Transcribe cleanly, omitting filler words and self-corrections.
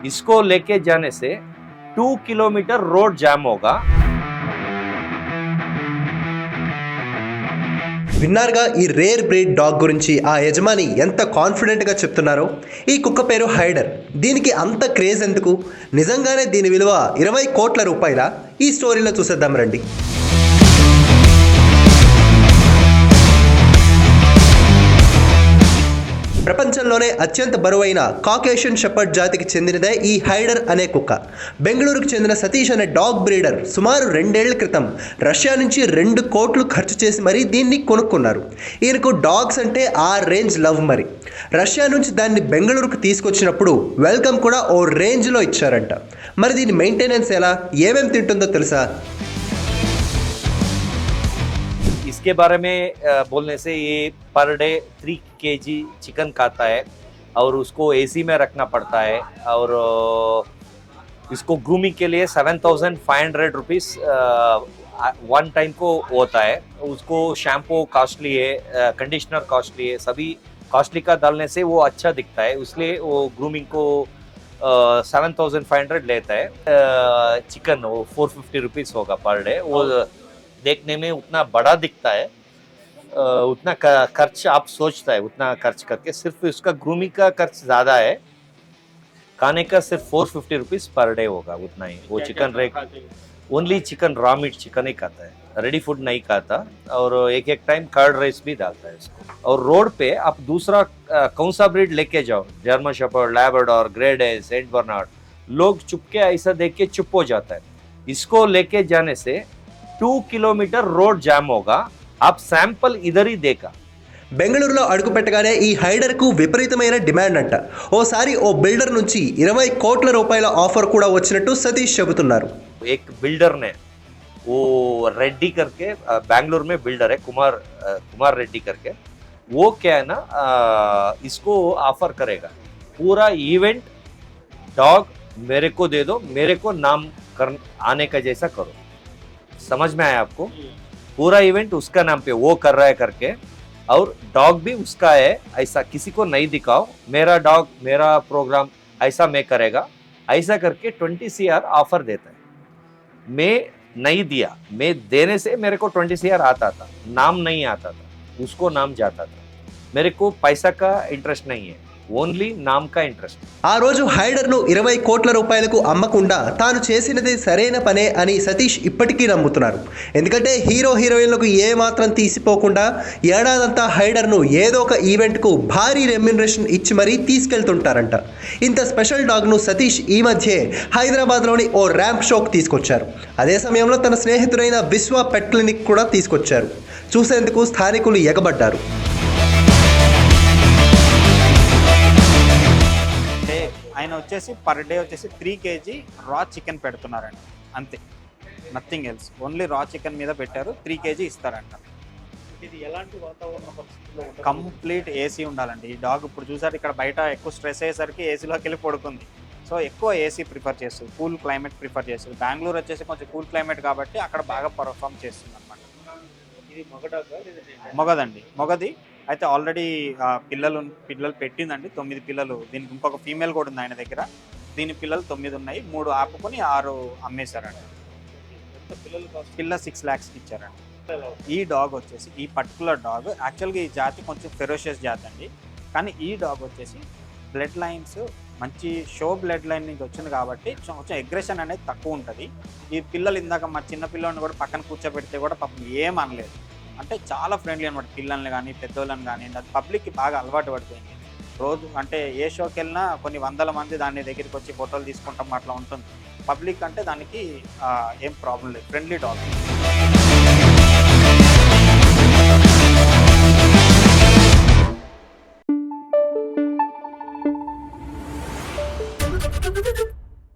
इसको लेके जाने से 2 किलोमीटर रोड जाम होगा। విన్నారుగా ఈ రేర్ బ్రీడ్ డాగ్ గురించి ఆ యజమాని ఎంత కాన్ఫిడెంట్గా చెప్తున్నారో. ఈ కుక్క పేరు హైడర్. దీనికి అంత క్రేజ్ ఎందుకు? నిజంగానే దీని విలువ 20 కోట్ల రూపాయల? ఈ స్టోరీలో చూసేద్దాం రండి. ప్రపంచంలోనే అత్యంత బరువైన కాకేషియన్ షెపర్డ్ జాతికి చెందినదే ఈ హైడర్ అనే కుక్క. బెంగళూరుకు చెందిన సతీష్ అనే డాగ్ బ్రీడర్ సుమారు 2 ఏళ్ల క్రితం రష్యా నుంచి 2 కోట్లు ఖర్చు చేసి మరీ దీన్ని కొనుక్కున్నారు. ఈయనకు డాగ్స్ అంటే ఆ రేంజ్ లవ్. మరి రష్యా నుంచి దాన్ని బెంగళూరుకు తీసుకొచ్చినప్పుడు వెల్కమ్ కూడా ఓ రేంజ్లో ఇచ్చారంట. మరి దీని మెయింటెనెన్స్ ఎలా, ఏమేమి తింటుందో తెలుసా? इसके बारे में बोलने से ये पर डे 3 kg चिकन खाता है और उसको एसी में रखना पड़ता है और इसको ग्रूमिंग के लिए 7,500 रुपीज़ वन टाइम को होता है. उसको शैम्पू कॉस्टली है, कंडीशनर कॉस्टली है, सभी कॉस्टली का डालने से वो अच्छा दिखता है, इसलिए वो ग्रूमिंग को 7,500 लेता है. चिकन वो 450 रुपीज़ होगा पर डे. वो देखने में उतना बड़ा दिखता है, उतना खर्च आप सोचता है उतना खर्च करके. सिर्फ उसका ग्रूमिंग का खर्च ज़्यादा है, खाने का सिर्फ 450 रुपीज़ पर डे होगा, उतना ही. वो चिकन रेक only chicken raw meat chicken ही खाता है, रेडी फूड नहीं खाता. और एक टाइम कर्ड राइस भी डालता है उसको. और रोड पे आप दूसरा कौन सा ब्रीड लेके जाओ, German shepherd, Labrador, great Dane, Saint Bernard, लोग चुपके ऐसा देख के चुप हो जाता है. इसको लेके जाने से 2 किलोमीटर रोड जाम होगा. आप सैंपल इधर ही देखा. బెంగళూరులో అడుగు పెట్టగానే ఈ హైడర్కు విపరీతమైన డిమాండ్ అంట. ఓసారి ఓ బిల్డర్ నుంచి 20 కోట్ల రూపాయల ఆఫర్ కూడా వచ్చినట్టు సతీష్ చెబుతున్నారు. एक बिल्डर ने वो रेड्डी करके बैंगलोर में बिल्डर है, कुमार रेड्डी करके, वो क्या है ना इसको ऑफर करेगा पूरा इवेंट डॉग मेरे को दे दो, मेरे को नाम कर आने का जैसा करो. समझ में आया आपको? पूरा इवेंट उसका नाम पे वो कर रहा है करके, और डॉग भी उसका है, ऐसा किसी को नहीं दिखाओ, मेरा डॉग मेरा प्रोग्राम ऐसा मैं करेगा, ऐसा करके 20 CR ऑफर देता है. मैं नहीं दिया, मैं देने से मेरे को 20 CR आता था, नाम नहीं आता था, उसको नाम जाता था. मेरे को पैसा का इंटरेस्ट नहीं है, ఓన్లీ నామ్ కా ఇంట్రెస్ట్. ఆ రోజు హైడర్ను 20 కోట్ల రూపాయలకు అమ్మకుండా తాను చేసినది సరైన పనే అని సతీష్ ఇప్పటికీ నమ్ముతున్నారు. ఎందుకంటే హీరో హీరోయిన్లకు ఏ మాత్రం తీసిపోకుండా ఏడాదంతా హైడర్ను ఏదో ఒక ఈవెంట్కు భారీ రెమ్యునరేషన్ ఇచ్చి మరీ తీసుకెళ్తుంటారంట. ఇంత స్పెషల్ డాగ్ను సతీష్ ఈ మధ్యే హైదరాబాద్లోని ఓ ర్యాంప్ షోకి తీసుకొచ్చారు. అదే సమయంలో తన స్నేహితుడైన విశ్వ పెట్ క్లినిక్ కూడా తీసుకొచ్చారు. చూసేందుకు స్థానికులు ఎగబడ్డారు. ఆయన వచ్చేసి పర్ డే వచ్చేసి 3 kg రా చికెన్ పెడుతున్నారండి, అంతే, నథింగ్ ఎల్స్. ఓన్లీ రా చికెన్ మీద పెట్టారు, 3 kg ఇస్తారంట. ఇది ఎలాంటి వాతావరణ పరిస్థితుల్లో ఉంటుంది? కంప్లీట్ ఏసీ ఉండాలండి. ఈ డాగ్ ఇప్పుడు చూసారు, ఇక్కడ బయట ఎక్కువ స్ట్రెస్ అయ్యేసరికి ఏసీలోకి వెళ్ళి పడుకుంది. సో ఎక్కువ ఏసీ ప్రిఫర్ చేస్తుంది, కూల్ క్లైమేట్ ప్రిఫర్ చేస్తుంది. బెంగళూరు వచ్చేసి కొంచెం కూల్ క్లైమేట్ కాబట్టి అక్కడ బాగా పర్ఫామ్ చేస్తుంది అనమాట. ఇది మగడాగా? మొగదండి, మొగది. అయితే ఆల్రెడీ పిల్లలు పెట్టిందండి, 9 పిల్లలు. దీనికి ఇంకొక ఫీమేల్ కూడా ఉంది ఆయన దగ్గర. దీని పిల్లలు 9 ఉన్నాయి, 3 ఆపుకొని 6 అమ్మేశారండి. పిల్ల 6 lakhs ఇచ్చారండి. ఈ డాగ్ వచ్చేసి, ఈ పర్టికులర్ డాగ్ యాక్చువల్గా ఈ జాతి కొంచెం ఫెరోషియస్ జాతి అండి. కానీ ఈ డాగ్ వచ్చేసి బ్లడ్ లైన్స్ మంచి షో బ్లడ్ లైన్ నుంచి వచ్చింది కాబట్టి కొంచెం అగ్రెషన్ అనేది తక్కువ ఉంటుంది. ఈ పిల్లలు ఇందాక మా చిన్న పిల్లల్ని కూడా పక్కన కూర్చోబెడితే కూడా పాపం ఏం అనలేదు. అంటే చాలా ఫ్రెండ్లీ అనమాట, పిల్లల్ని కానీ పెద్దోళ్ళని కానీ. అది పబ్లిక్కి బాగా అలవాటు పడిపోయింది. రోజు అంటే ఏ షోకి వెళ్ళినా కొన్ని వందల మంది దాని దగ్గరికి వచ్చి ఫోటోలు తీసుకుంటాం, అట్లా ఉంటుంది. పబ్లిక్ అంటే దానికి ఏం ప్రాబ్లం లేదు, ఫ్రెండ్లీ డాగ్.